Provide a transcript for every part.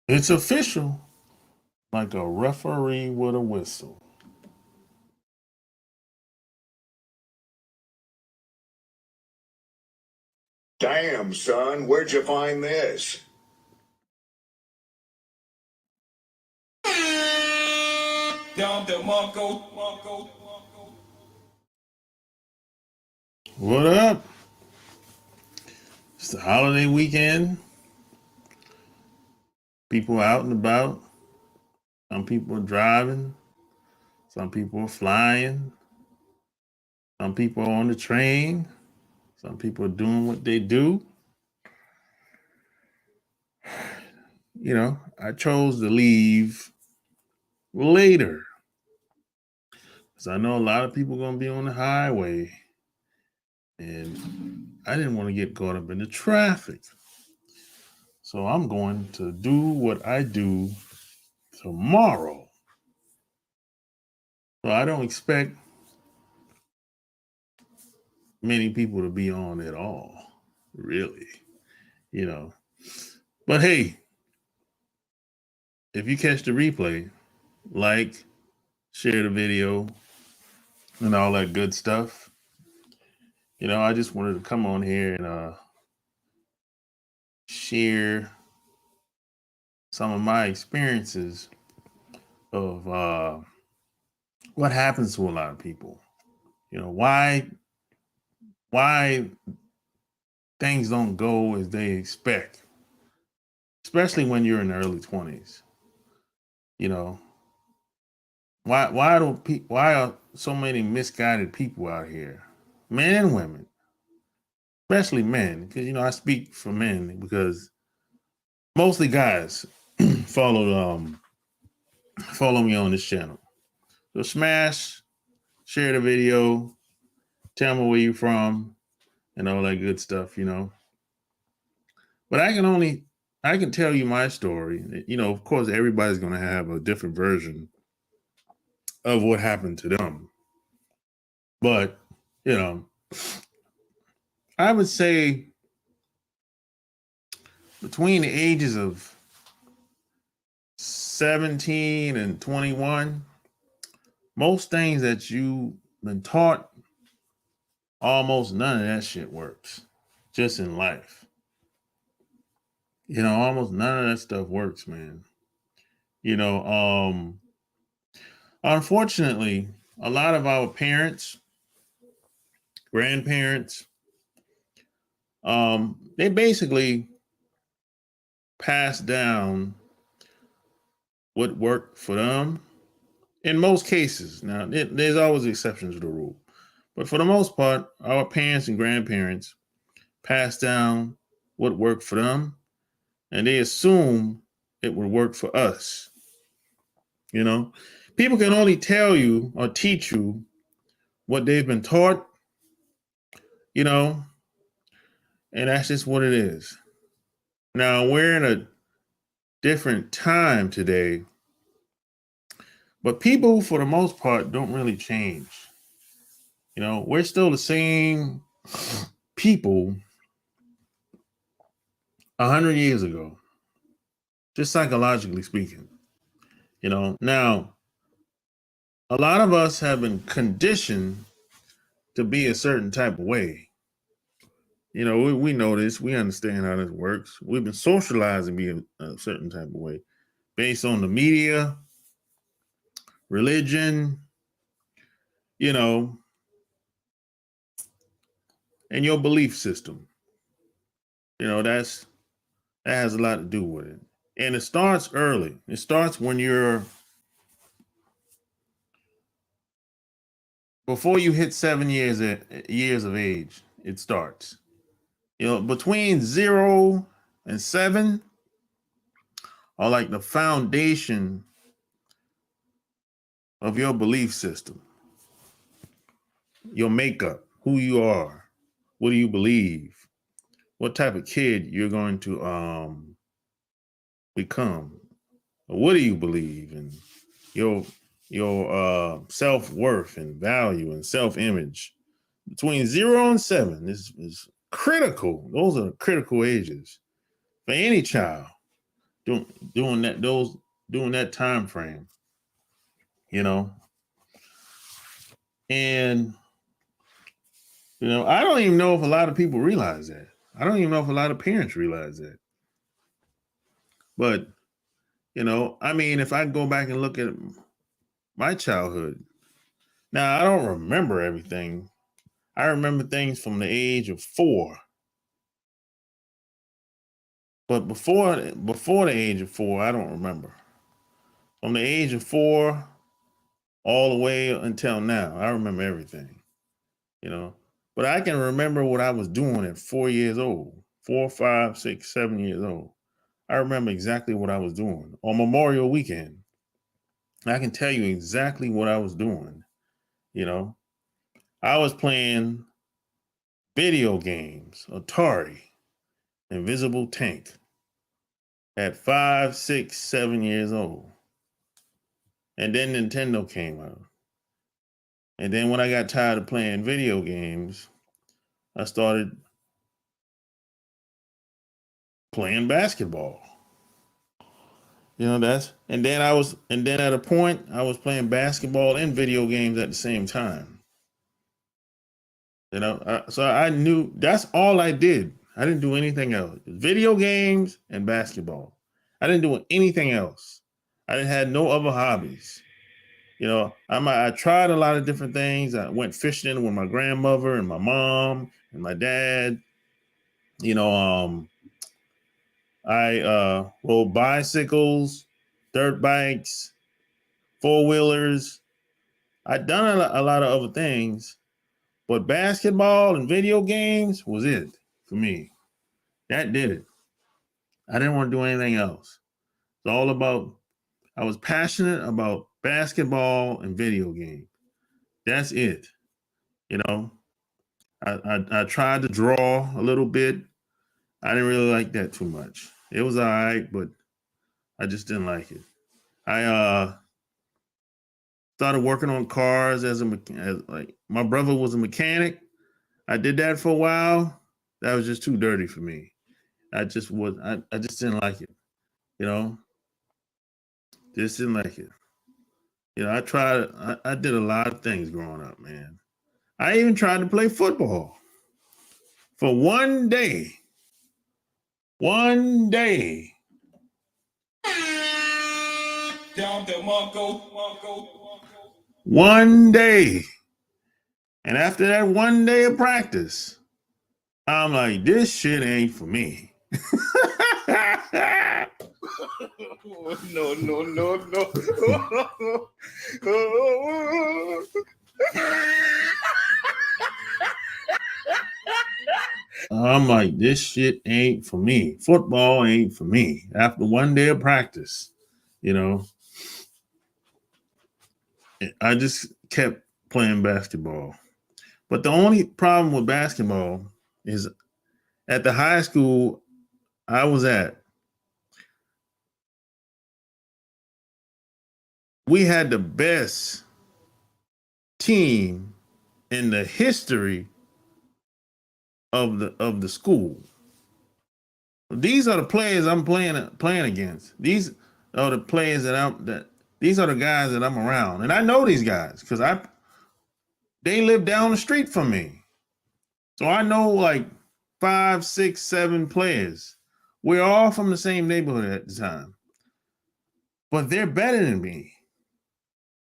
It's official, like a referee with a whistle. Damn, son, where'd you find this? What up? It's the holiday weekend. People out and about. Some people are driving. Some people are flying. Some people are on the train. Some people are doing what they do. You know, I chose to leave later because I know a lot of people are going to be on the highway. And I didn't want to get caught up in the traffic. So I'm going to do what I do tomorrow. So I don't expect many people to be on at all, really, you know. But hey, if you catch the replay, like, share the video, and all that good stuff. You know, I just wanted to come on here and share some of my experiences of what happens to a lot of people. You know, why things don't go as they expect, especially when you're in the early 20s. You know, why are so many misguided people out here, men and women, especially men? Because you know I speak for men because mostly guys follow me on this channel. So smash, share the video, tell me where you're from, and all that good stuff. You know, but I can tell you my story. You know, of course, everybody's going to have a different version of what happened to them. But, you know, I would say between the ages of 17 and 21, most things that you've been taught, almost none of that shit works just in life. You know, almost none of that stuff works, man. You know, unfortunately, a lot of our parents, grandparents, they basically pass down what worked for them in most cases. Now, there's always exceptions to the rule, but for the most part, our parents and grandparents pass down what worked for them, and they assume it would work for us. You know, people can only tell you or teach you what they've been taught, you know, and that's just what it is. Now, we're in a different time today, but people, for the most part, don't really change. You know, we're still the same people 100 years ago, just psychologically speaking. You know, now a lot of us have been conditioned to be a certain type of way. You know, we know this, we understand how this works. We've been socialized to be a certain type of way based on the media, religion, you know, and your belief system. You know, that has a lot to do with it. And it starts early. It starts when you're before you hit 7 years of age. It starts. You know, between 0 and 7 are like the foundation of your belief system, your makeup, who you are, what do you believe, what type of kid you're going to become, what do you believe, and your self-worth and value and self-image. Between 0 and 7 is critical. Those are critical ages for any child doing that time frame, you know. And I don't even know if a lot of people realize that. I don't even know if a lot of parents realize that. But I mean, if I go back and look at my childhood, now I don't remember everything. I remember things from the age of 4. But before the age of 4, I don't remember. From the age of 4 all the way until now, I remember everything. But I can remember what I was doing at 4 years old, 4, 5, 6, 7 years old. I remember exactly what I was doing on Memorial Weekend. I can tell you exactly what I was doing. I was playing video games, Atari, Invisible Tank at 5, 6, 7 years old. And then Nintendo came out. And then when I got tired of playing video games, I started playing basketball. And then at a point I was playing basketball and video games at the same time. So I knew that's all I did. I didn't do anything else. Video games and basketball. I didn't do anything else. I didn't have no other hobbies. I tried a lot of different things. I went fishing with my grandmother and my mom and my dad. I rode bicycles, dirt bikes, four-wheelers. I'd done a lot of other things, but basketball and video games was it for me. That did it. I didn't want to do anything else. It's all about, I was passionate about basketball and video games. That's it. I tried to draw a little bit. I didn't really like that too much. It was all right, but I just didn't like it. I started working on cars as like my brother was a mechanic. I did that for a while. That was just too dirty for me. I just didn't like it. Just didn't like it. I did a lot of things growing up, man. I even tried to play football for one day. One day. One day. And after that one day of practice, I'm like, this shit ain't for me. No. I'm like, this shit ain't for me. Football ain't for me. After one day of practice, I just kept playing basketball. But the only problem with basketball is at the high school I was at, we had the best team in the history of the school. These are the players I'm playing against. These are the players these are the guys that I'm around. And I know these guys because they live down the street from me. So I know like 5, 6, 7 players. We're all from the same neighborhood at the time. But they're better than me.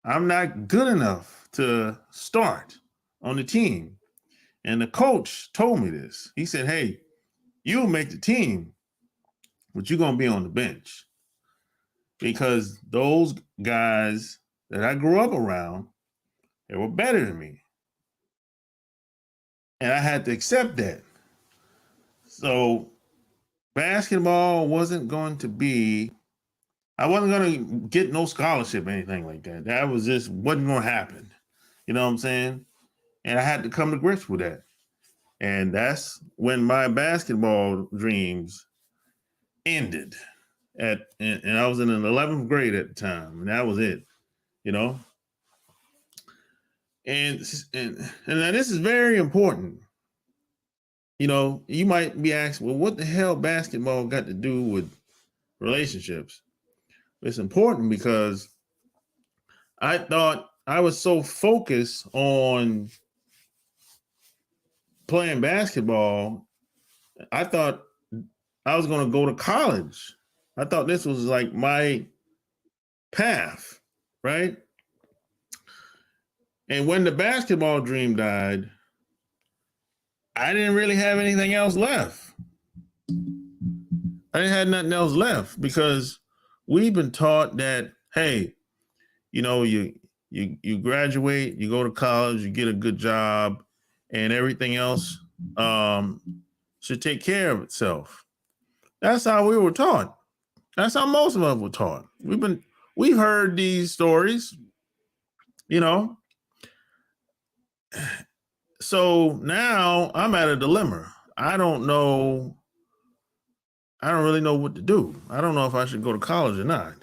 I'm not good enough to start on the team. And the coach told me this. He said, hey, you'll make the team, but you're going to be on the bench. Because those guys that I grew up around, they were better than me. And I had to accept that. So basketball wasn't going to be, I wasn't going to get no scholarship or anything like that. That was just wasn't going to happen. You know what I'm saying? And I had to come to grips with that. And that's when my basketball dreams ended. And I was in the 11th grade at the time, and that was it. And now this is very important. You might be asking, well, what the hell basketball got to do with relationships. It's important because I thought I was so focused on playing basketball. I thought I was going to go to college. I thought this was like my path, right? And when the basketball dream died, I didn't really have anything else left. I didn't have nothing else left because we've been taught that, hey, you know, you graduate, you go to college, you get a good job, and everything else should take care of itself. That's how we were taught. That's how most of us were taught. We've heard these stories, you know. So now I'm at a dilemma. I don't really know what to do. I don't know if I should go to college or not.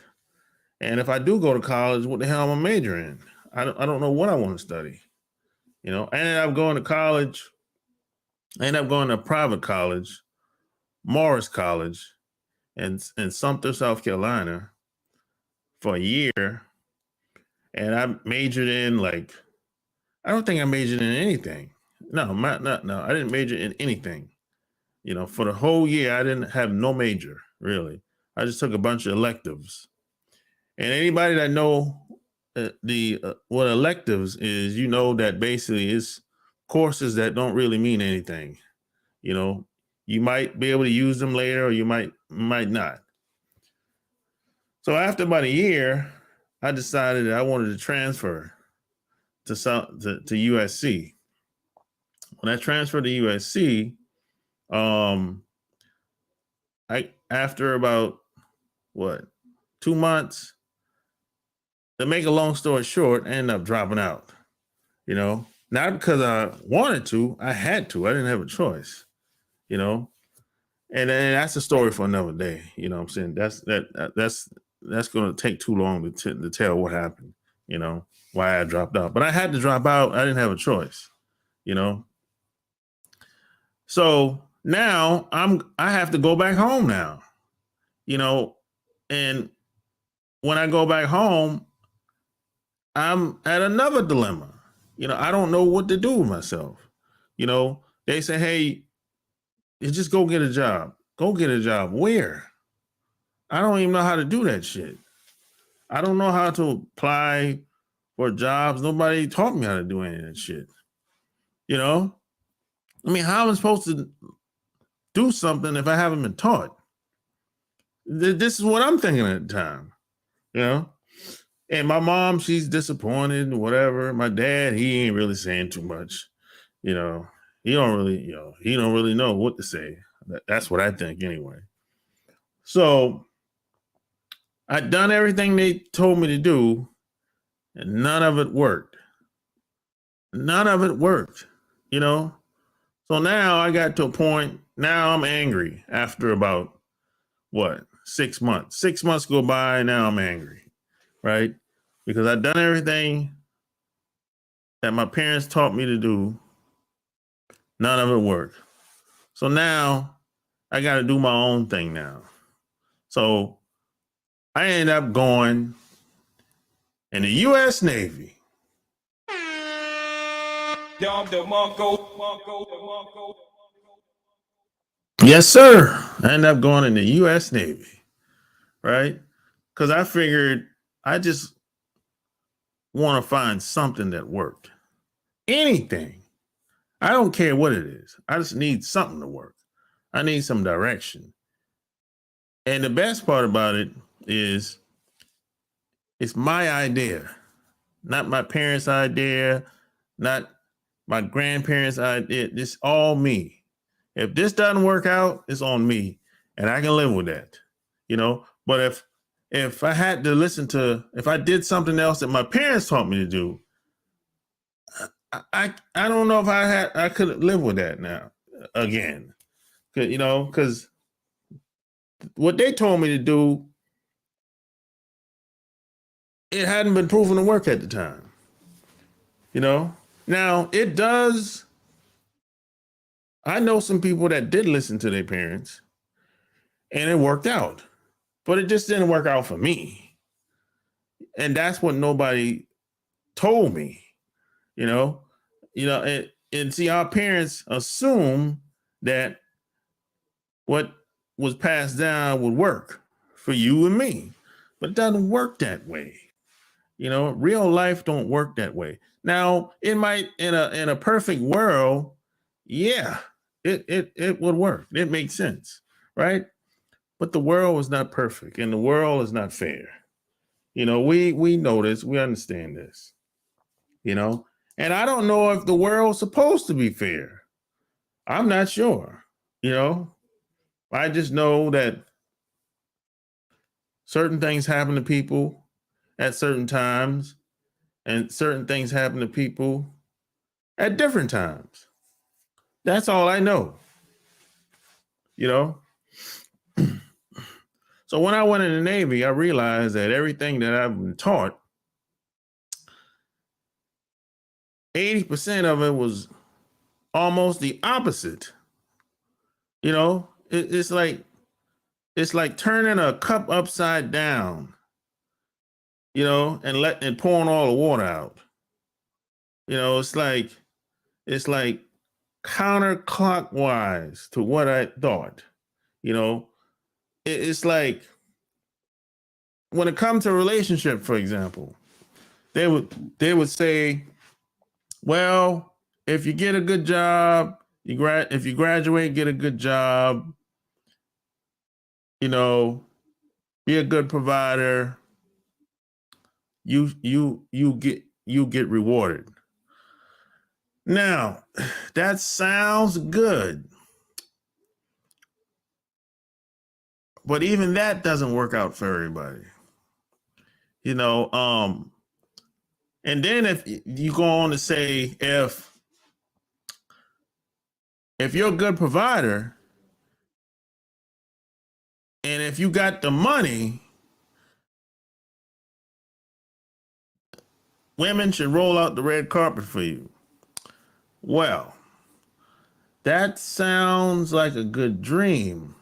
And if I do go to college, what the hell am I majoring in? I don't know what I want to study. You know, I ended up going to college. I ended up going to a private college, Morris College, in Sumter, South Carolina, for a year. And I majored in I don't think I majored in anything. No, no. I didn't major in anything. You know, for the whole year, I didn't have no major, really. I just took a bunch of electives. And anybody that know what electives is, you know that basically it's courses that don't really mean anything. You know, you might be able to use them later, or you might not. So after about a year, I decided that I wanted to transfer to USC. When I transferred to USC, after about 2 months, to make a long story short, I ended up dropping out. You know, not because I wanted to, I had to. I didn't have a choice. You know, and that's a story for another day. You know what I'm saying? That's going to take too long to tell what happened. You know, why I dropped out. But I had to drop out. I didn't have a choice. You know. So now I have to go back home now. You know, and when I go back home, I'm at another dilemma. You know, I don't know what to do with myself. You know, they say, hey, you just go get a job. Go get a job. Where? I don't even know how to do that shit. I don't know how to apply for jobs. Nobody taught me how to do any of that shit. You know? I mean, how am I supposed to do something if I haven't been taught? This is what I'm thinking at the time. You know? And my mom, she's disappointed, whatever. My dad, he ain't really saying too much. You know, he don't really know what to say. That's what I think anyway. So I'd done everything they told me to do, and none of it worked. None of it worked, you know? So now I got to a point, now I'm angry after about 6 months. 6 months go by, now I'm angry, right? Because I've done everything that my parents taught me to do. None of it worked. So now I got to do my own thing now. So I ended up going in the U.S. Navy. Yes, sir. I ended up going in the U.S. Navy, right? Because I figured I just want to find something that worked. Anything. I don't care what it is. I just need something to work. I need some direction. And the best part about it is it's my idea, not my parents' idea, not my grandparents' idea. It's all me. If this doesn't work out, it's on me, and I can live with that, you know. But if I had to if I did something else that my parents taught me to do, I don't know if I could live with that now again, you know, because what they told me to do, it hadn't been proven to work at the time, you know. Now it does. I know some people that did listen to their parents, and it worked out. but it just didn't work out for me. And that's what nobody told me, you know, and see, our parents assume that what was passed down would work for you and me, but it doesn't work that way. Real life don't work that way. Now, it might in a perfect world, yeah, it would work. It makes sense, right? But the world is not perfect, and the world is not fair. We know this, we understand this, and I don't know if the world's supposed to be fair. I'm not sure. I just know that certain things happen to people at certain times, and certain things happen to people at different times. That's all I know. So when I went in the Navy, I realized that everything that I've been taught, 80% of it was almost the opposite. It's like turning a cup upside down, and pouring all the water out. It's like counterclockwise to what I thought. It's like when it comes to a relationship, for example, they would say, well, if you get a good job, if you graduate, get a good job, be a good provider, you get rewarded. Now, that sounds good, but even that doesn't work out for everybody. And then if you go on to say, if you're a good provider and if you got the money, women should roll out the red carpet for you. Well, that sounds like a good dream.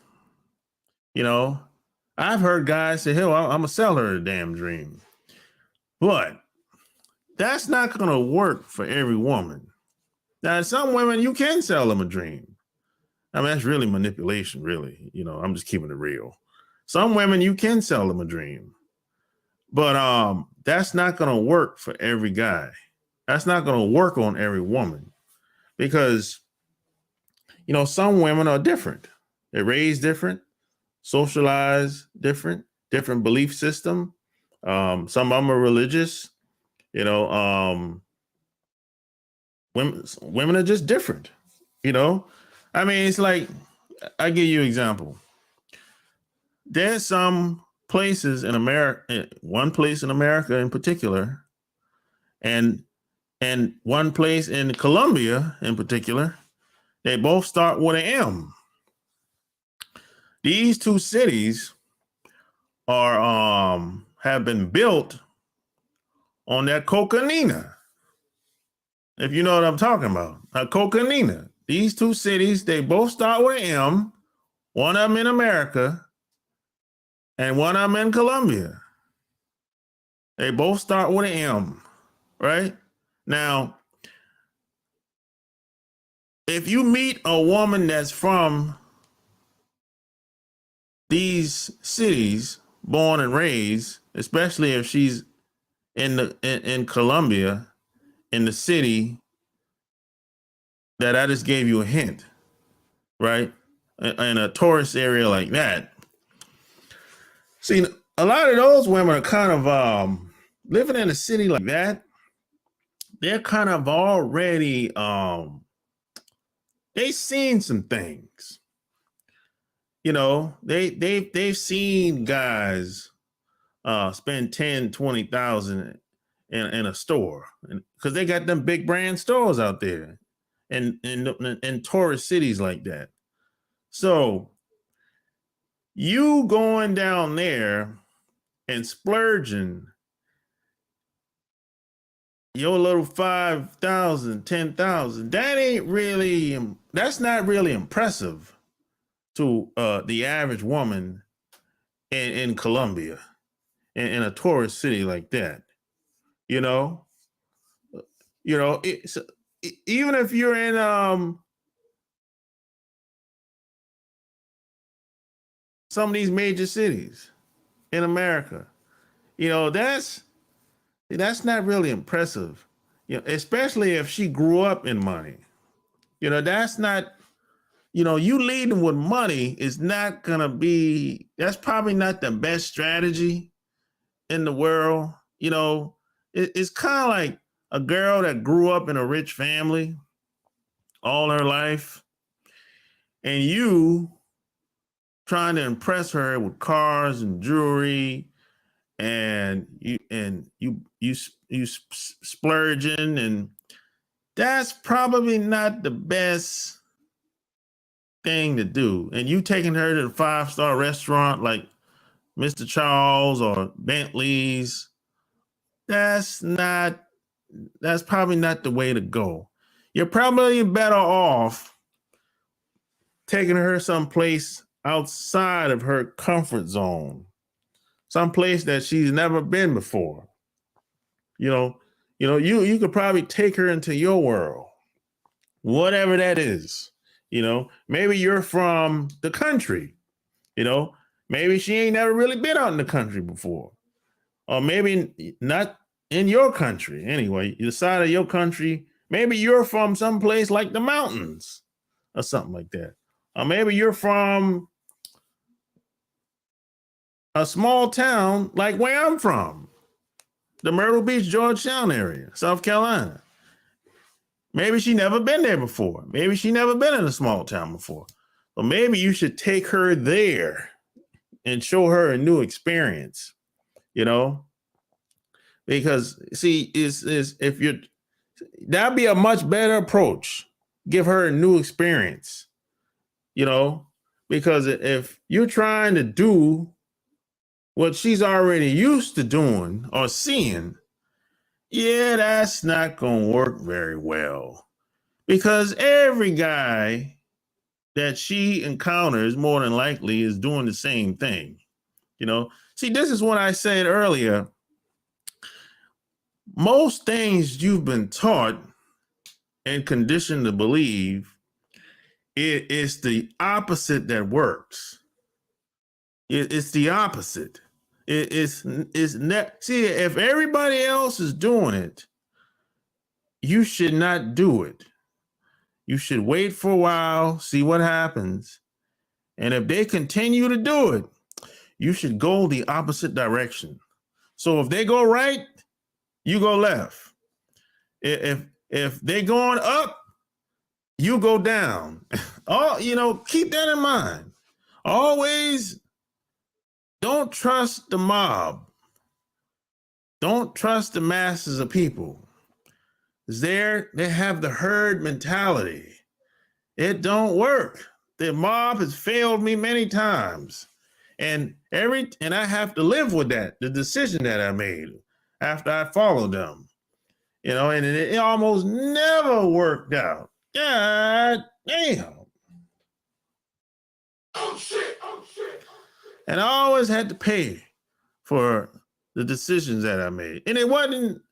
I've heard guys say, hell, I'm gonna sell her a damn dream. But that's not gonna work for every woman. Now, some women, you can sell them a dream. I mean, that's really manipulation, really. I'm just keeping it real. Some women, you can sell them a dream. But that's not gonna work for every guy. That's not gonna work on every woman. Because, some women are different. They're raised different, socialized different belief system. Some of them are religious. Women are just different. I mean, it's like, I give you an example. There's some places in America, one place in America in particular, and one place in Colombia in particular, they both start with an M. These two cities are have been built on that cocaína. If you know what I'm talking about, cocaína. These two cities, they both start with an M. One of them in America, and one of them in Colombia. They both start with an M, right? Now, if you meet a woman that's from these cities, born and raised, especially if she's in Colombia, in the city that I just gave you a hint, right? In a tourist area like that. See, a lot of those women are kind of living in a city like that. They're kind of already they've seen some things. They've seen guys spend 10, 20,000 in a store, because they got them big brand stores out there in tourist cities like that. So you going down there and splurging your little 5,000, 10,000, that's not really impressive to the average woman in Colombia, in a tourist city like that. You know, even if you're in some of these major cities in America, that's not really impressive. Especially if she grew up in money. That's not. You leading with money is not gonna be. That's probably not the best strategy in the world. It's kind of like a girl that grew up in a rich family all her life, and you trying to impress her with cars and jewelry, and you splurging, and that's probably not the best thing to do. And you taking her to the 5-star restaurant like Mr. Charles or Bentley's, that's probably not the way to go. You're probably better off taking her someplace outside of her comfort zone, someplace that she's never been before. You could probably take her into your world, whatever that is. Maybe you're from the country. Maybe she ain't never really been out in the country before, or maybe not in your country. Anyway, the side of your country. Maybe you're from someplace like the mountains or something like that. Or maybe you're from a small town like where I'm from, the Myrtle Beach, Georgetown area, South Carolina. Maybe she never been there before. Maybe she never been in a small town before. But maybe you should take her there and show her a new experience, because see, if you're, that'd be a much better approach. Give her a new experience, because if you're trying to do what she's already used to doing or seeing, yeah, that's not going to work very well, because every guy that she encounters more than likely is doing the same thing. See, this is what I said earlier. Most things you've been taught and conditioned to believe, it is the opposite that works. It's the opposite. It's not. See, if everybody else is doing it, you should not do it. You should wait for a while, see what happens. And if they continue to do it, you should go the opposite direction. So if they go right, you go left. If they going up, you go down. Keep that in mind. Always don't trust the mob. Don't trust the masses of people. They have the herd mentality. It don't work. The mob has failed me many times. And I have to live with that, the decision that I made after I followed them. And it almost never worked out. God damn. Oh shit. And I always had to pay for the decisions that I made. And it wasn't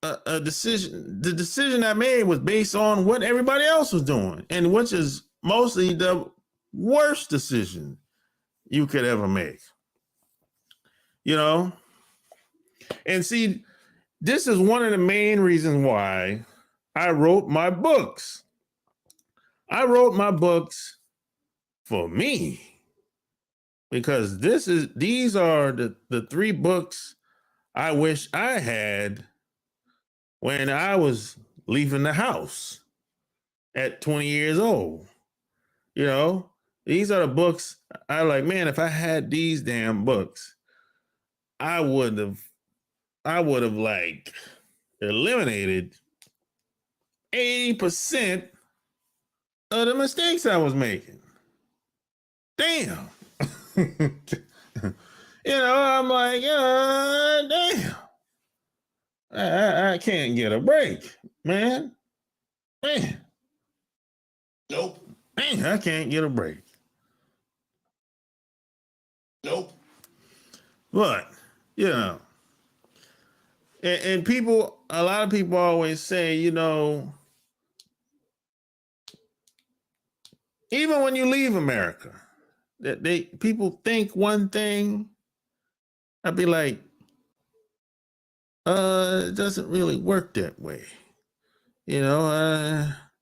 a decision. The decision I made was based on what everybody else was doing, and which is mostly the worst decision you could ever make. And see, this is one of the main reasons why I wrote my books. I wrote my books for me, because these are the 3 books I wish I had when I was leaving the house at 20 years old. These are the books I like, man, if I had these damn books, I would have like eliminated 80% of the mistakes I was making. Damn. I'm like, damn. I can't get a break, man. Nope. Man, I can't get a break. Nope. But, you know, and people, a lot of people always say, you know, even when you leave America, that people think one thing. I'd be like, it doesn't really work that way, you know.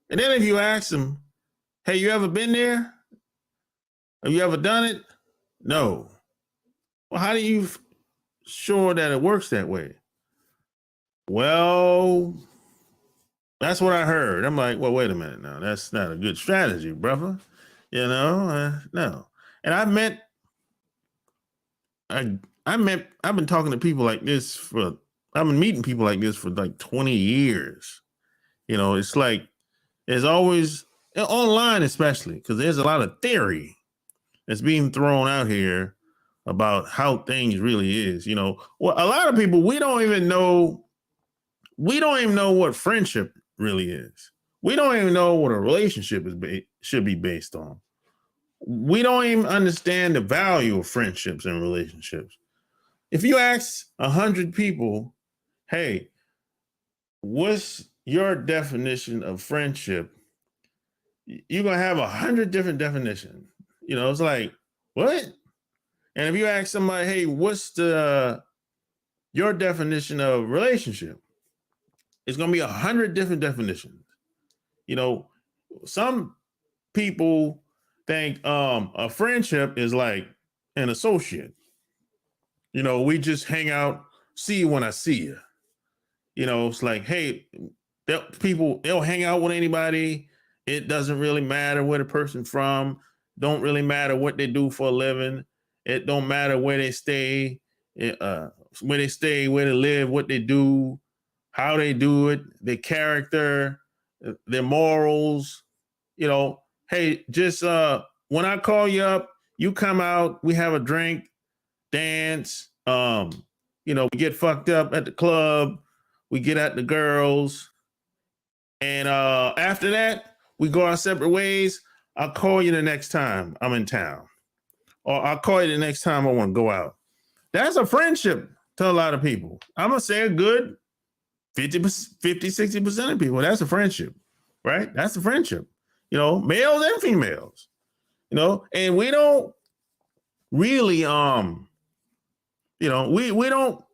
And then if you ask them, hey, you ever been there? Have you ever done it? No. Well, how do you sure that it works that way? Well, that's what I heard. I'm like, well, wait a minute now. That's not a good strategy, brother. You know, no. And I've been talking to people like this I've been meeting people like this for like 20 years. You know, it's like, there's always, online especially, because there's a lot of theory that's being thrown out here about how things really is. You know, well, a lot of people, we don't even know what friendship really is. We don't even know what a relationship should be based on. We don't even understand the value of friendships and relationships. If you ask 100 people, hey, what's your definition of friendship? You're going to have 100 different definitions. You know, it's like, what? And if you ask somebody, hey, what's your definition of relationship? It's going to be 100 different definitions. You know, some people think a friendship is like an associate. You know, we just hang out, see you when I see you. You know, it's like, hey, they'll hang out with anybody. It doesn't really matter where the person's from. Don't really matter what they do for a living. It don't matter where they stay, where they live, what they do, how they do it, their character, their morals. You know, hey, just when I call you up, you come out, we have a drink, dance, you know, we get fucked up at the club, we get at the girls, and after that, we go our separate ways. I'll call you the next time I'm in town, or I'll call you the next time I want to go out. That's a friendship to a lot of people. I'm going to say a good 50, 60% of people. That's a friendship, right? That's a friendship, you know, males and females, you know, and we don't really, you know,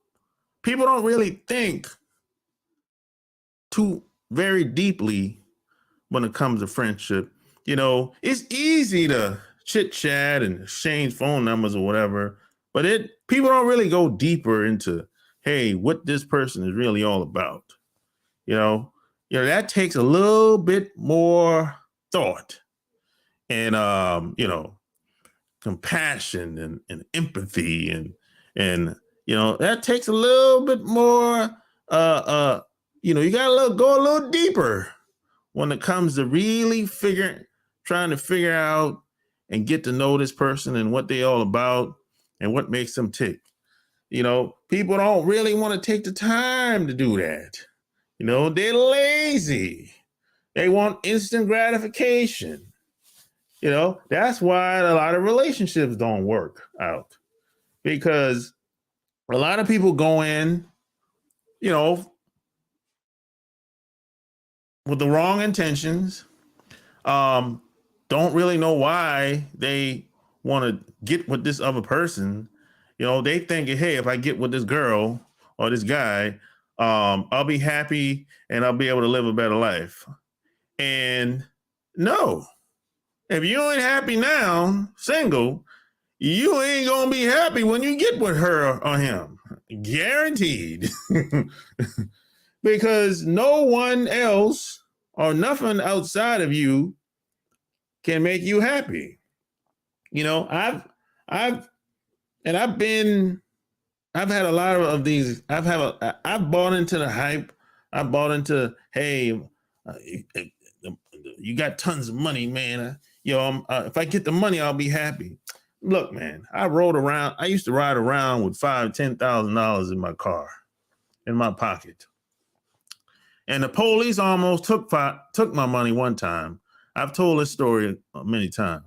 people don't really think too very deeply when it comes to friendship. You know, it's easy to chit chat and exchange phone numbers or whatever, but people don't really go deeper into, hey, what this person is really all about. You know, that takes a little bit more thought and you know, compassion and empathy and you know, that takes a little bit more you know, you gotta go a little deeper when it comes to really trying to figure out and get to know this person and what they all about and what makes them tick. You know, people don't really want to take the time to do that. You know, they're lazy. They want instant gratification. You know, that's why a lot of relationships don't work out, because a lot of people go in, you know, with the wrong intentions, don't really know why they want to get with this other person. You know, they think, hey, if I get with this girl or this guy, I'll be happy and I'll be able to live a better life. And no, if you ain't happy now, single, you ain't gonna be happy when you get with her or him. Guaranteed. Because no one else or nothing outside of you can make you happy. You know, I've had a lot of these. I've bought into the hype. I bought into, hey, you got tons of money, man. If I get the money, I'll be happy. Look, man, I used to ride around with $5,000-$10,000 in my car, in my pocket. And the police almost took my money one time. I've told this story many times.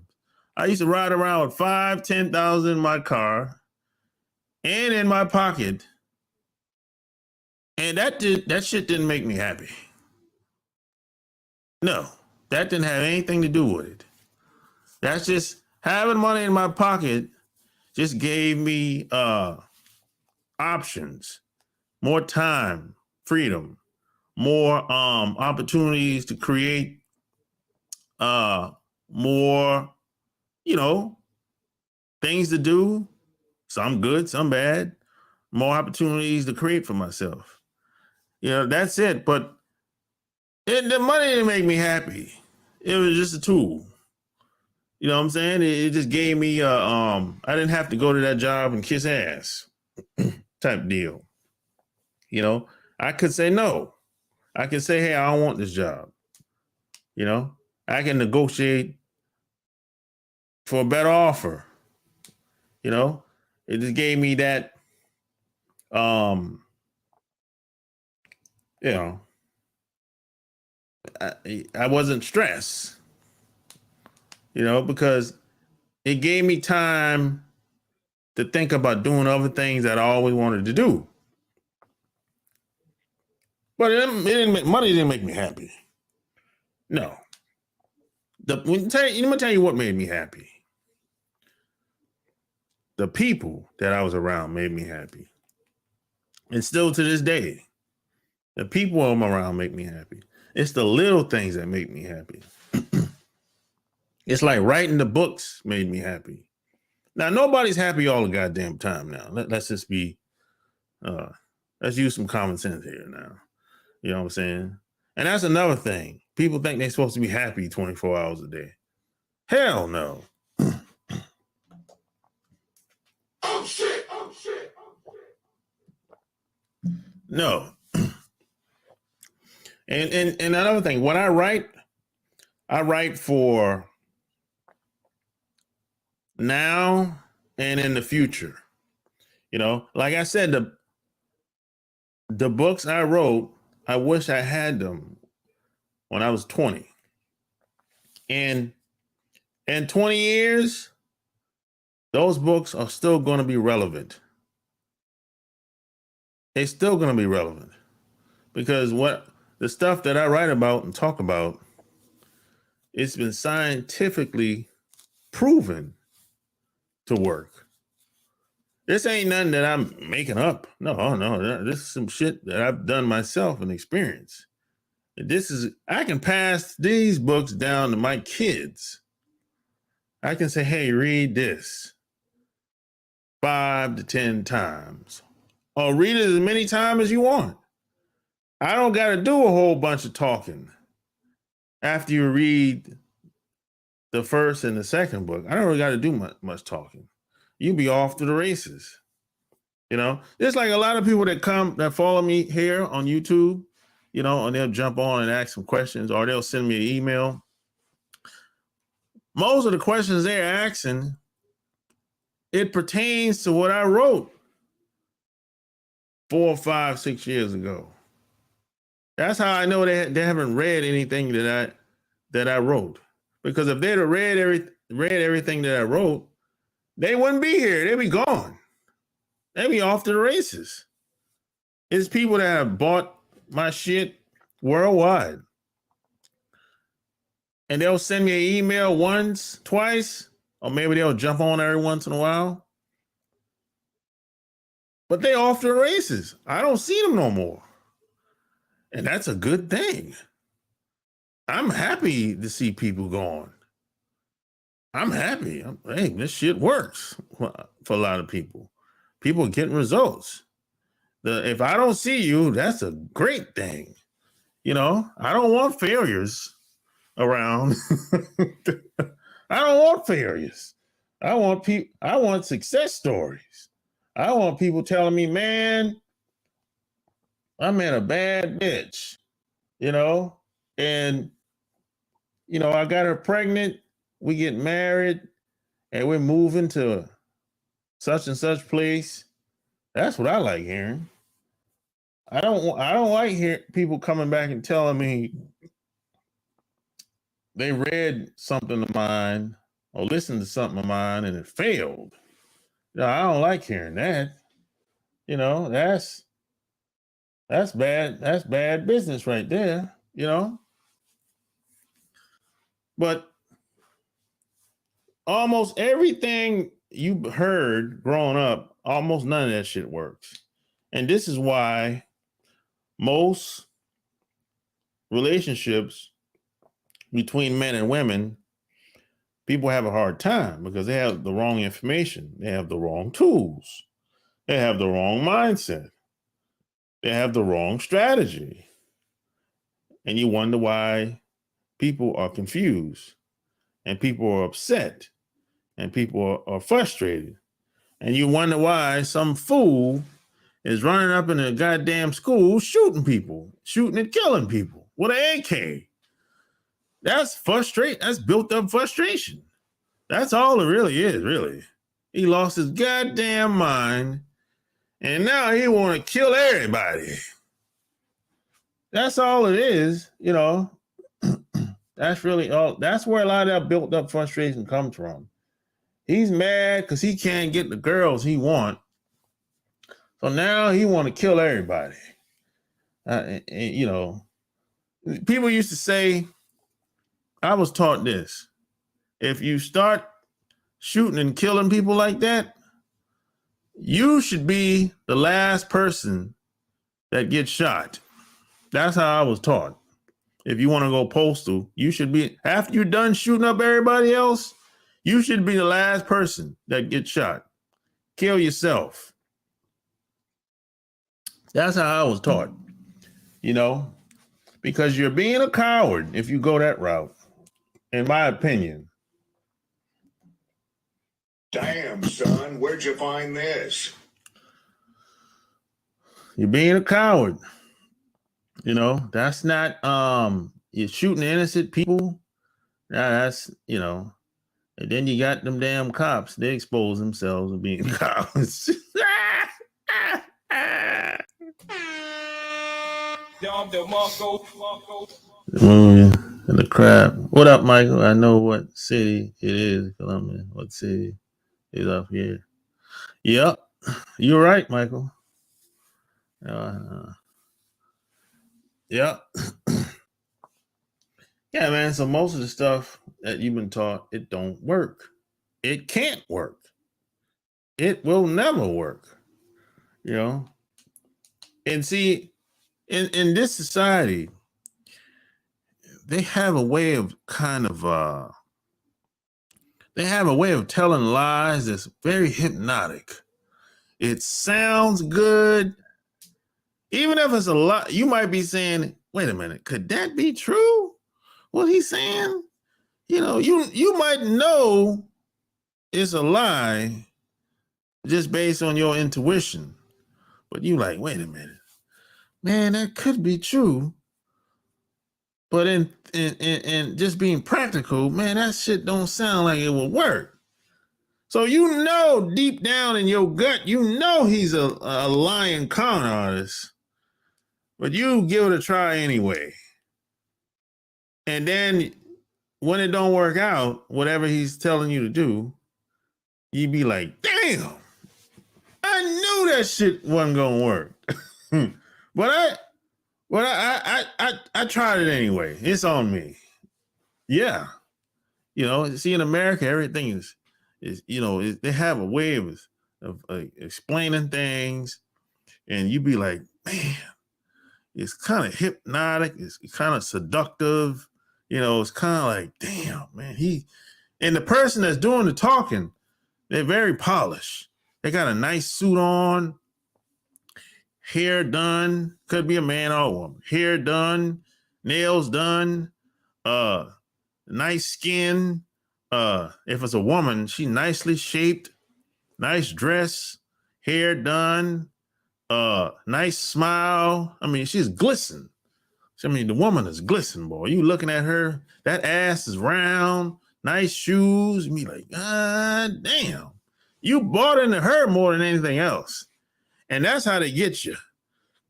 I used to ride around with 5,000-10,000 in my car and in my pocket. And that shit didn't make me happy. No, that didn't have anything to do with it. That's just having money in my pocket just gave me options, more time, freedom, more opportunities to create more, things to do, some good, some bad, more opportunities to create for myself. That's it. But the money didn't make me happy. It was just a tool. You know what I'm saying? It just gave me I didn't have to go to that job and kiss ass type deal. I could say no. I could say, hey, I don't want this job. I can negotiate for a better offer. It just gave me that I wasn't stressed, because it gave me time to think about doing other things that I always wanted to do. But money didn't make me happy. No. Let me tell you what made me happy. The people that I was around made me happy. And still to this day, the people I'm around make me happy. It's the little things that make me happy. It's like writing the books made me happy. Now, nobody's happy all the goddamn time now. Let's just be, let's use some common sense here now. You know what I'm saying? And that's another thing. People think they're supposed to be happy 24 hours a day. Hell no. Oh shit! Oh shit! No. And another thing, when I write for now and in the future. Like I said, the books I wrote, I wish I had them when I was 20. And in 20 years, those books are still going to be relevant. They're still going to be relevant because the stuff that I write about and talk about, it's been scientifically proven to work. This ain't nothing that I'm making up. No. This is some shit that I've done myself and experienced. I can pass these books down to my kids. I can say, hey, read this 5 to 10 times. Or read it as many times as you want. I don't got to do a whole bunch of talking after you read the first and the second book. I don't really got to do much talking. You be off to the races. There's like a lot of people that follow me here on YouTube, and they'll jump on and ask some questions, or they'll send me an email. Most of the questions they're asking, it pertains to what I wrote 4, 5, 6 years ago. That's how I know they haven't read anything that I wrote. Because if they'd have read everything that I wrote, they wouldn't be here. They'd be gone. They'd be off to the races. It's people that have bought my shit worldwide. And they'll send me an email once, twice, or maybe they'll jump on every once in a while. But they off to the races. I don't see them no more. And that's a good thing. I'm happy to see people gone. I'm happy. Hey, this shit works for a lot of people. People are getting results. If I don't see you, that's a great thing. I don't want failures around. I don't want failures. I want success stories. I want people telling me, man, I met a bad bitch, and I got her pregnant, we get married, and we're moving to such and such place. That's what I like hearing. I don't like hearing people coming back and telling me they read something of mine or listened to something of mine and it failed. No, I don't like hearing that. You know, that's bad. That's bad business right there, you know. But almost everything you heard growing up, almost none of that shit works. And this is why most relationships between men and women, people have a hard time because they have the wrong information. They have the wrong tools. They have the wrong mindset. They have the wrong strategy. And you wonder why people are confused and people are upset and people are frustrated. And you wonder why some fool is running up in a goddamn school shooting people, shooting and killing people with an AK. That's frustrate. That's built up frustration. That's all it really is, really. He lost his goddamn mind, and now he want to kill everybody. That's all it is, you know. That's really all. That's where a lot of that built up frustration comes from. He's mad because he can't get the girls he want, so now he want to kill everybody. And, you know, people used to say, I was taught this: if you start shooting and killing people like that, you should be the last person that gets shot. That's how I was taught. If you want to go postal, you should be, after you're done shooting up everybody else, you should be the last person that gets shot. Kill yourself. That's how I was taught, you know, because you're being a coward if you go that route, in my opinion. Damn, son, where'd you find this? You're being a coward. You know, that's not, you're shooting innocent people. That's, you know, and then you got them damn cops. They expose themselves as being cowards. The movie and the crab. What up, Michael? I know what city it is, Columbia. What city is up here? Yep, you're right, Michael. Yep. Yeah, man. So most of the stuff that you've been taught, it don't work. It can't work. It will never work. You know. And see, in this society, they have a way of they have a way of telling lies that's very hypnotic. It sounds good. Even if it's a lie, you might be saying, wait a minute, could that be true? What he's saying? You know, you might know it's a lie just based on your intuition. But you like, wait a minute. Man, that could be true. But in just being practical, man, that shit don't sound like it will work. So you know deep down in your gut, you know he's a lying con artist. But you give it a try anyway. And then when it don't work out, whatever he's telling you to do, you be like, damn, I knew that shit wasn't gonna work. But I tried it anyway. It's on me. Yeah. You know, see, in America, everything is you know, they have a way of explaining things, and you be like, man, it's kind of hypnotic. It's kind of seductive. You know, it's kind of like, damn, man. And the person that's doing the talking, they're very polished. They got a nice suit on, hair done. Could be a man or a woman. Hair done, nails done, nice skin. If it's a woman, she nicely shaped, nice dress, hair done, nice smile. I mean, she's glisten. I mean, the woman is glisten, boy. You looking at her, that ass is round, nice shoes. You be like, God damn. You bought into her more than anything else. And that's how they get you.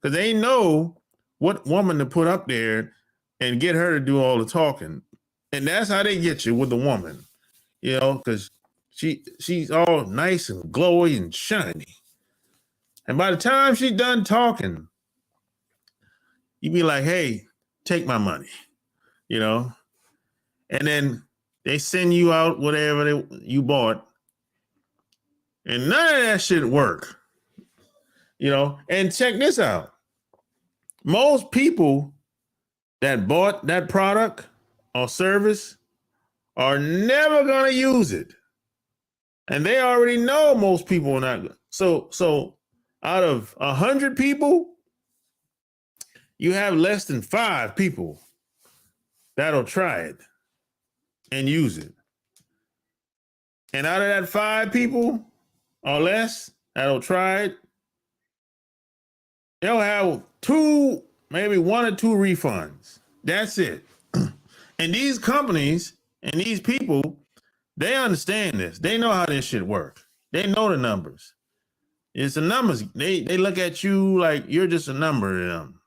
Because they know what woman to put up there and get her to do all the talking. And that's how they get you with the woman. you know, because she's all nice and glowy and shiny. And by the time she's done talking, you be like, hey, take my money, you know? And then they send you out whatever you bought, and none of that shit work, you know? And check this out. Most people that bought that product or service are never going to use it. And they already know most people are not. So out of 100 people, you have less than 5 people that'll try it and use it. And out of that 5 people or less that'll try it, they'll have 2, maybe 1 or 2 refunds. That's it. And these companies and these people, they understand this. They know how this shit works. They know the numbers. It's the numbers. They look at you like you're just a number to them.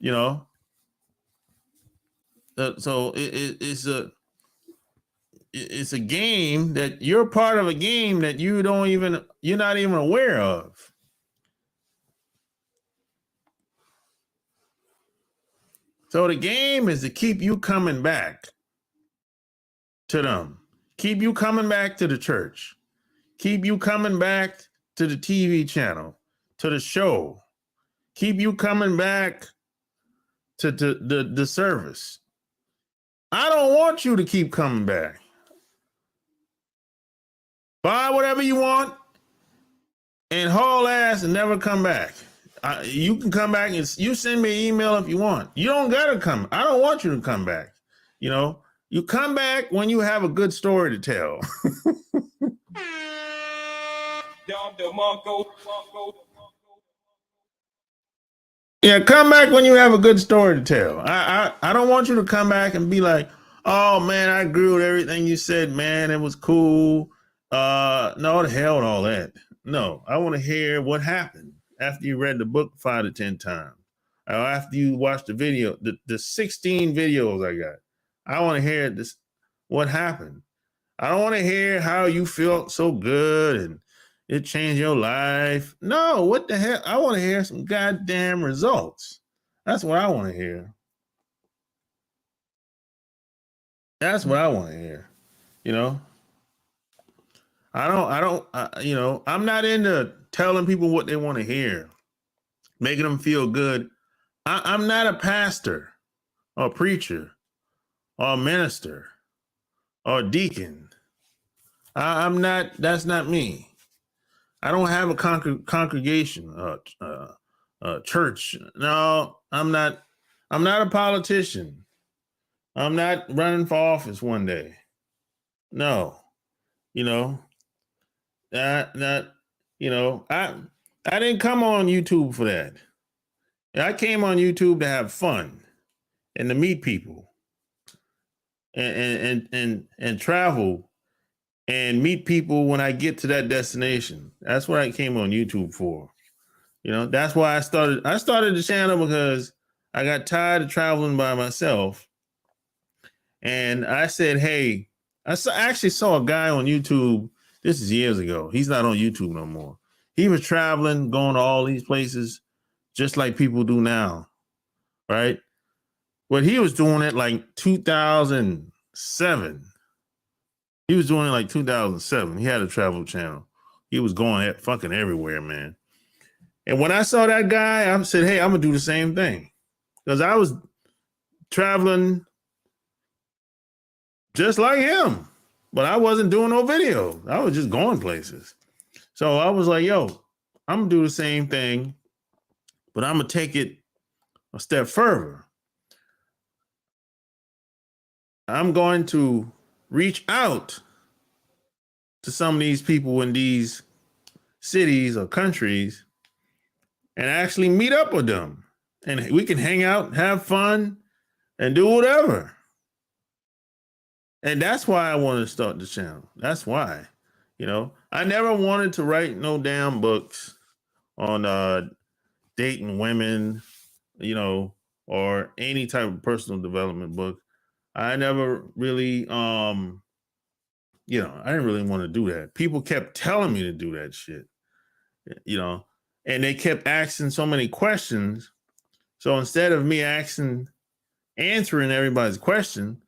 You know? So it's a game that you're part of a game that you're not even aware of. So the game is to keep you coming back to them. Keep you coming back to the church. Keep you coming back to the TV channel, to the show. Keep you coming back to the service. I don't want you to keep coming back. Buy whatever you want and haul ass and never come back. You can come back and you send me an email if you want. You don't gotta come. I don't want you to come back. You know, you come back when you have a good story to tell. Yeah, come back when you have a good story to tell. I don't want you to come back and be like, oh man, I agree with everything you said, man. It was cool. No, the hell with all that. No, I want to hear what happened after you read the book 5 to 10 times. Or after you watched the video, the 16 videos I got. I want to hear this, what happened. I don't want to hear how you felt so good and it changed your life. No, what the hell? I want to hear some goddamn results. That's what I want to hear. That's what I want to hear. You know, I'm not into telling people what they want to hear, making them feel good. I'm not a pastor or preacher or minister or deacon. I'm not, that's not me. I don't have a congregation, church. No, I'm not a politician. I'm not running for office one day. No, you know, I didn't come on YouTube for that. I came on YouTube to have fun and to meet people and travel and meet people when I get to that destination. That's what I came on YouTube for. You know, that's why I started the channel, because I got tired of traveling by myself. And I said, hey, actually saw a guy on YouTube. This is years ago. He's not on YouTube no more. He was traveling, going to all these places, just like people do now, right? But he was doing it like 2007. He was doing it like 2007. He had a travel channel. He was going fucking everywhere, man. And when I saw that guy, I said, hey, I'm going to do the same thing. Because I was traveling just like him, but I wasn't doing no video. I was just going places. So I was like, yo, I'm going to do the same thing, but I'm going to take it a step further. I'm going to reach out to some of these people in these cities or countries and actually meet up with them. And we can hang out, have fun, and do whatever. And that's why I wanted to start the channel. That's why. You know, I never wanted to write no damn books on dating women, you know, or any type of personal development book. I never really I didn't really want to do that. People kept telling me to do that shit, and they kept asking so many questions. So instead of me answering everybody's question,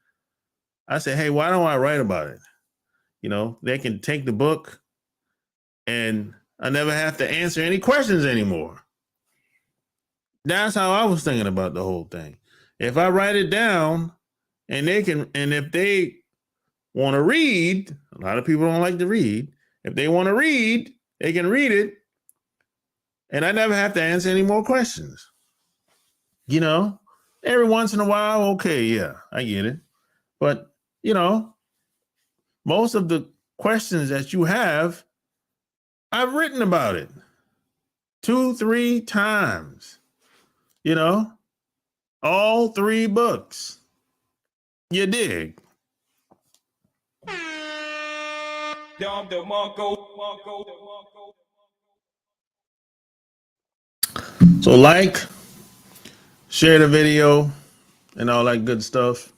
I said, hey, why don't I write about it? They can take the book and I never have to answer any questions anymore. That's how I was thinking about the whole thing. If I write it down and if they want to read, a lot of people don't like to read. If they want to read, they can read it. And I never have to answer any more questions. Every once in a while, okay, yeah, I get it. But, most of the questions that you have, I've written about it 2-3 times, all 3 books. You dig? So share the video and all that good stuff.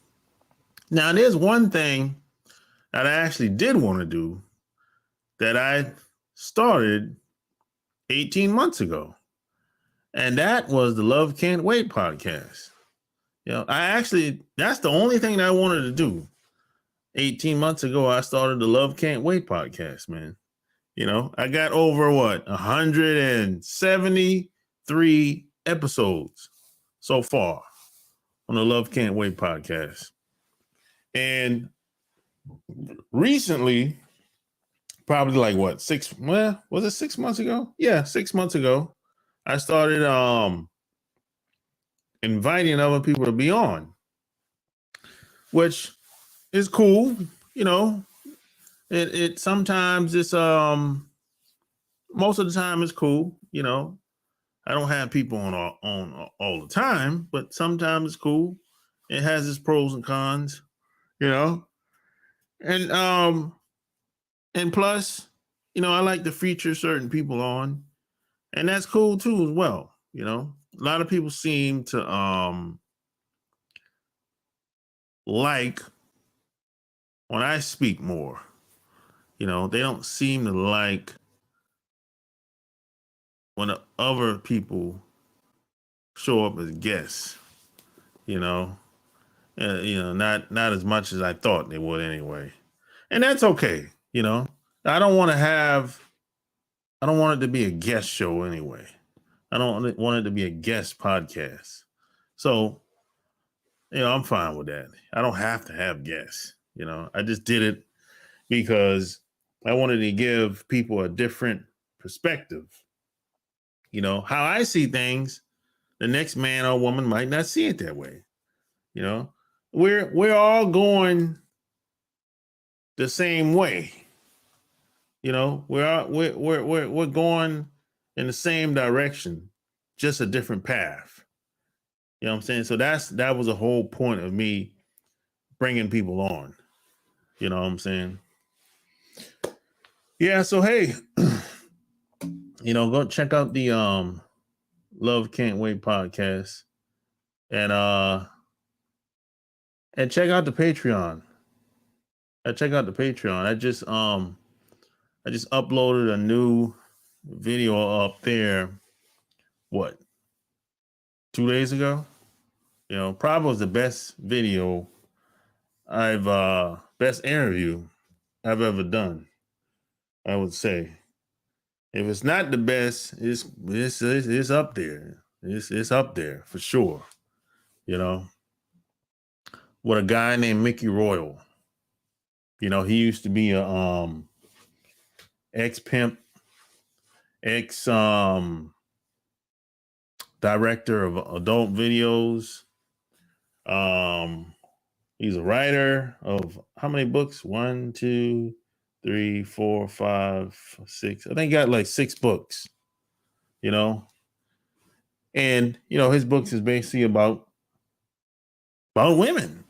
Now, there's one thing that I actually did want to do that I started 18 months ago. And that was the Love Can't Wait podcast. That's the only thing that I wanted to do. 18 months ago, I started the Love Can't Wait podcast, man. I got over 173 episodes so far on the Love Can't Wait podcast. And recently, probably was it 6 months ago? Yeah, 6 months ago, I started inviting other people to be on, which is cool. It sometimes it's most of the time it's cool. I don't have people on all the time, but sometimes it's cool. It has its pros and cons, and plus, I like to feature certain people on, and that's cool too as well. A lot of people seem to like when I speak more. They don't seem to like when the other people show up as guests. Not as much as I thought they would anyway. And that's okay. I don't want it to be a guest show anyway. I don't want it to be a guest podcast. So, I'm fine with that. I don't have to have guests. I just did it because I wanted to give people a different perspective. How I see things, the next man or woman might not see it that way. We're all going the same way. We're going in the same direction, just a different path. You know what I'm saying? So that was the whole point of me bringing people on. You know what I'm saying? Yeah. So hey, go check out the Love Can't Wait podcast, and check out the Patreon. Check out the Patreon. I just uploaded a new video up there. What? 2 days ago? Probably was the best video best interview I've ever done. I would say, if it's not the best, it's up there. It's up there for sure. With a guy named Mickey Royal. He used to be a ex-pimp, ex director of adult videos. He's a writer of how many books? 1, 2, 3, 4, 5, 6. I think he got like 6 books. And his books is basically about women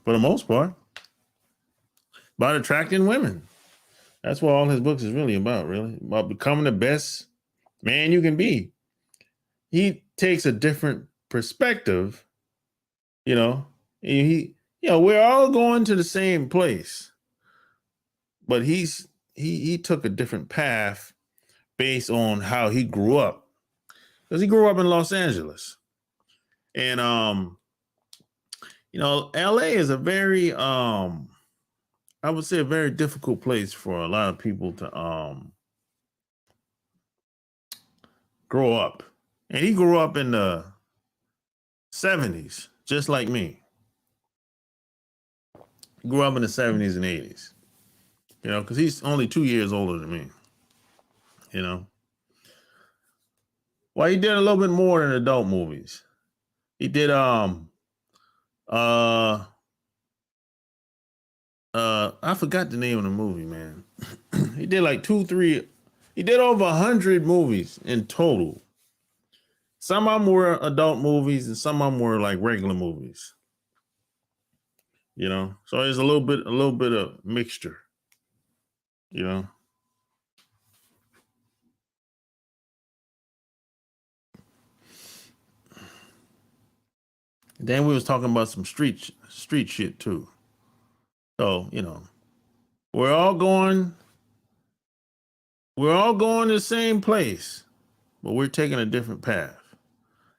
for the most part, about attracting women. That's what all his books is really about becoming the best man you can be. He takes a different perspective. We're all going to the same place. but he took a different path based on how he grew up, because he grew up in Los Angeles, and LA is a very I would say a very difficult place for a lot of people to grow up. And he grew up in the 70s, just like me. He grew up in the 70s and 80s, because he's only 2 years older than me, you know. Well, he did a little bit more than adult movies. He did I forgot the name of the movie, man. He did like he did over 100 movies in total. Some of them were adult movies and some of them were like regular movies. So there's a little bit of mixture, you know. Then we was talking about some street shit too. So, we're all going to the same place, but we're taking a different path.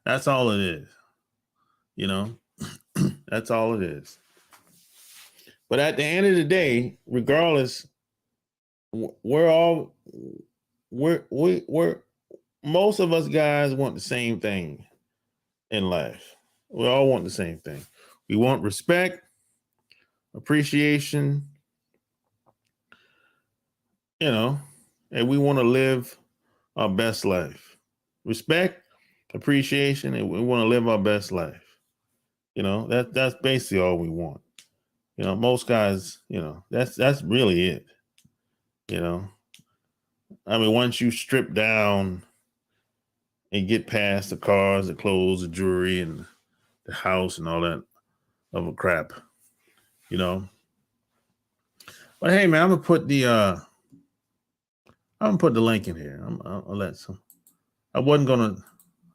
That's all it is. That's all it is. But at the end of the day, regardless, we're most of us guys want the same thing in life. We all want the same thing. We want respect, appreciation, and we want to live our best life. Respect, appreciation, and we want to live our best life. That's basically all we want. Most guys, that's really it. I mean, once you strip down and get past the cars, the clothes, the jewelry, and the house and all that other crap, But hey, man, I'm gonna put the link in here. I'll let some. I wasn't gonna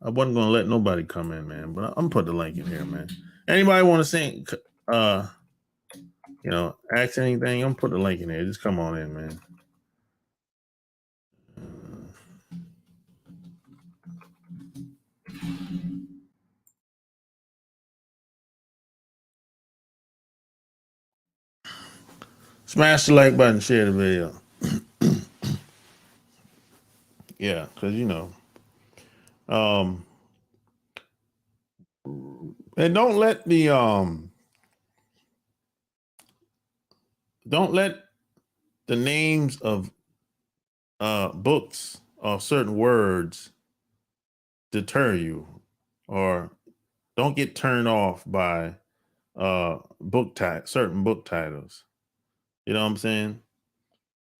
let nobody come in, man, but I'm put the link in here, man. Anybody want to say, ask anything? I'm put the link in here. Just come on in, man. Smash the like button, share the video. Yeah, because and don't let the names of books or certain words deter you, or don't get turned off by certain book titles. You know what I'm saying?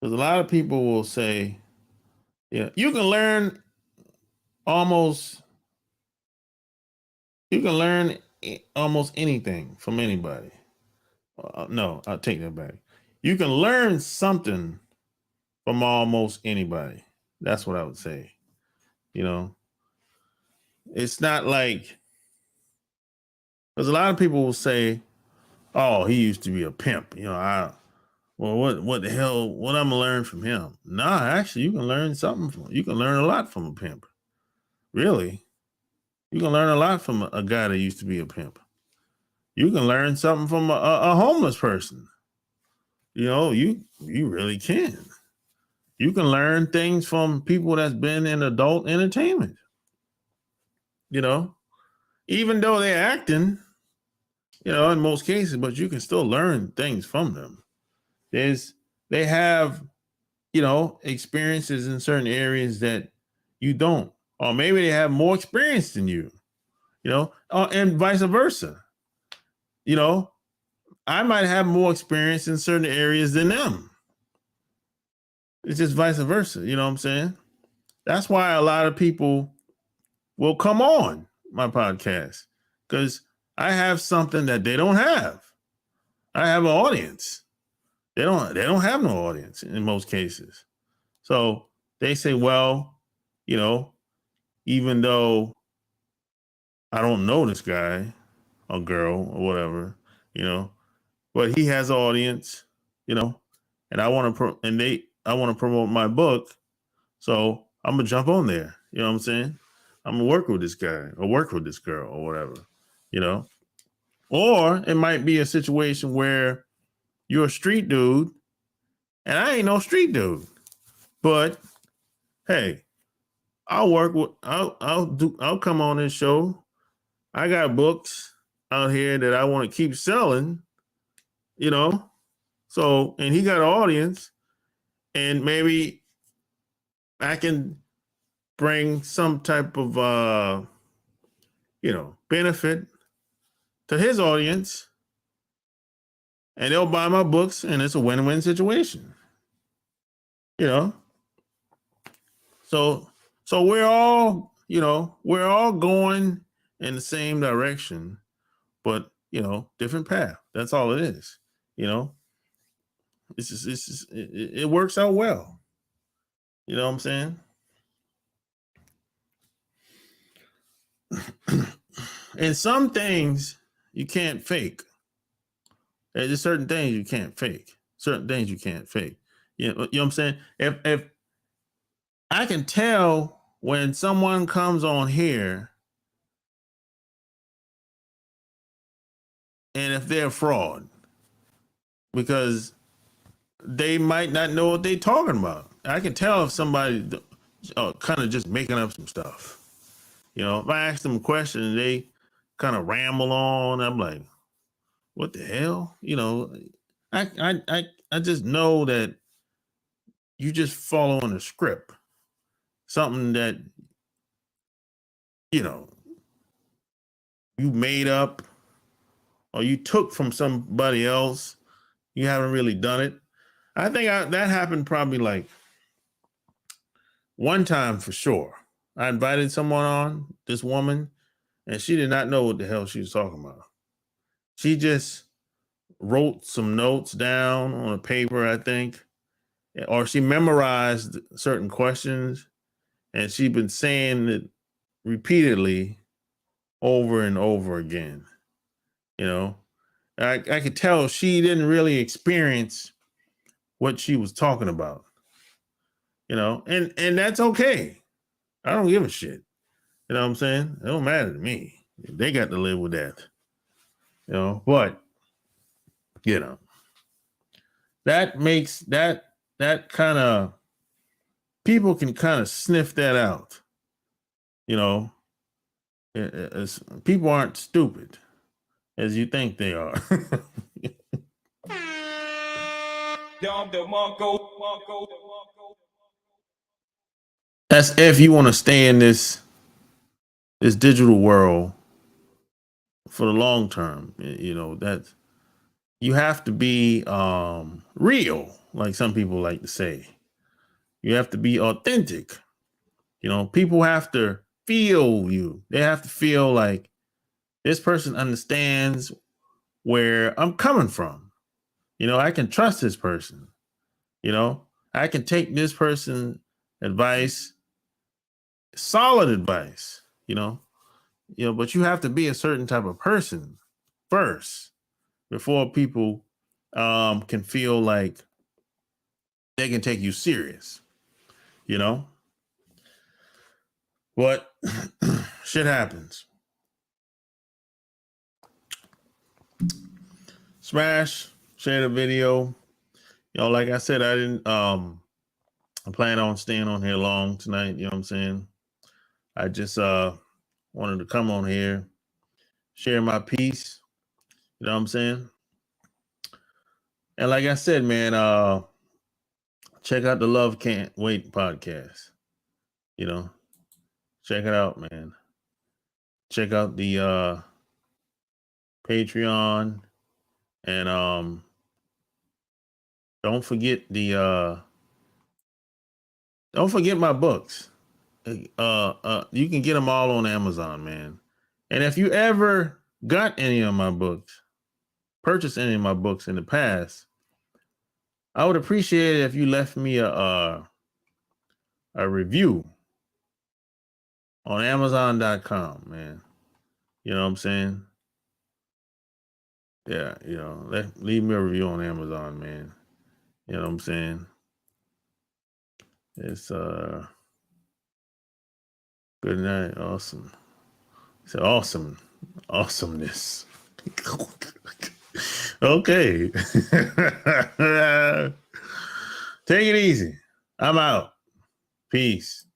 Because a lot of people will say, yeah, you can learn almost anything from anybody. No, I'll take that back. You can learn something from almost anybody. That's what I would say. It's not like, because a lot of people will say, "Oh, he used to be a pimp." What the hell? What I'm gonna learn from him? Nah, actually, you can learn something. You can learn a lot from a pimp. Really, you can learn a lot from a guy that used to be a pimp. You can learn something from a homeless person. You really can. You can learn things from people that's been in adult entertainment. Even though they're acting, in most cases, but you can still learn things from them. They have, experiences in certain areas that you don't, or maybe they have more experience than you, and vice versa. I might have more experience in certain areas than them. It's just vice versa. You know what I'm saying? That's why a lot of people will come on my podcast, because I have something that they don't have. I have an audience. They don't have no audience in most cases. So they say, well, even though I don't know this guy or girl or whatever, but he has an audience, and I want to I want to promote my book, so I'm gonna jump on there. You know what I'm saying? I'm gonna work with this guy or work with this girl or whatever, you know. Or it might be a situation where you're a street dude and I ain't no street dude, but hey, I'll come on this show. I got books out here that I want to keep selling, you know. So, and he got an audience, and maybe I can bring some type of benefit to his audience, and they'll buy my books, and it's a win-win situation. You know. So we're all, we're all going in the same direction, but different path. That's all it is. You know, it works out well. You know what I'm saying? And some things you can't fake. There's certain things you can't fake. Certain things you can't fake. You know what I'm saying? If I can tell when someone comes on here and if they're a fraud, because they might not know what they're talking about. I can tell if somebody kind of just making up some stuff. You know, if I ask them a question and they kind of ramble on, I'm like, what the hell? You know, I just know that you just following a script, something that, you know, you made up or you took from somebody else. You haven't really done it. I think that happened probably like one time for sure. I invited someone on, this woman, and she did not know what the hell she was talking about. She just wrote some notes down on a paper, I think, or she memorized certain questions, and she'd been saying it repeatedly over and over again. You know, I could tell she didn't really experience what she was talking about. You know, and that's okay. I don't give a shit. You know what I'm saying? It don't matter to me. They got to live with that. You know, but you know, that makes that kind of, people can kind of sniff that out. You know, people aren't stupid as you think they are. That's if you want to stay in this digital world for the long term. You know, that you have to be real, like some people like to say. You have to be authentic. You know, people have to feel you. They have to feel like this person understands where I'm coming from. You know, I can trust this person. You know, I can take this person advice, solid advice, but you have to be a certain type of person first before people can feel like they can take you serious, you know? But shit happens. Smash, share the video. Like I said, I plan on staying on here long tonight, you know what I'm saying? I just wanted to come on here, share my piece, you know what I'm saying? And like I said, man, check out the Love Can't Wait podcast. You know, check it out, man. Check out the Patreon, and don't forget don't forget my books. You can get them all on Amazon, man. And if you ever got any of my books, purchased any of my books in the past, I would appreciate it if you left me a review on Amazon.com, man. You know what I'm saying? Yeah, leave me a review on Amazon, man. You know what I'm saying? It's good night. Awesome. It's awesome. Awesomeness. Okay. Take it easy. I'm out. Peace.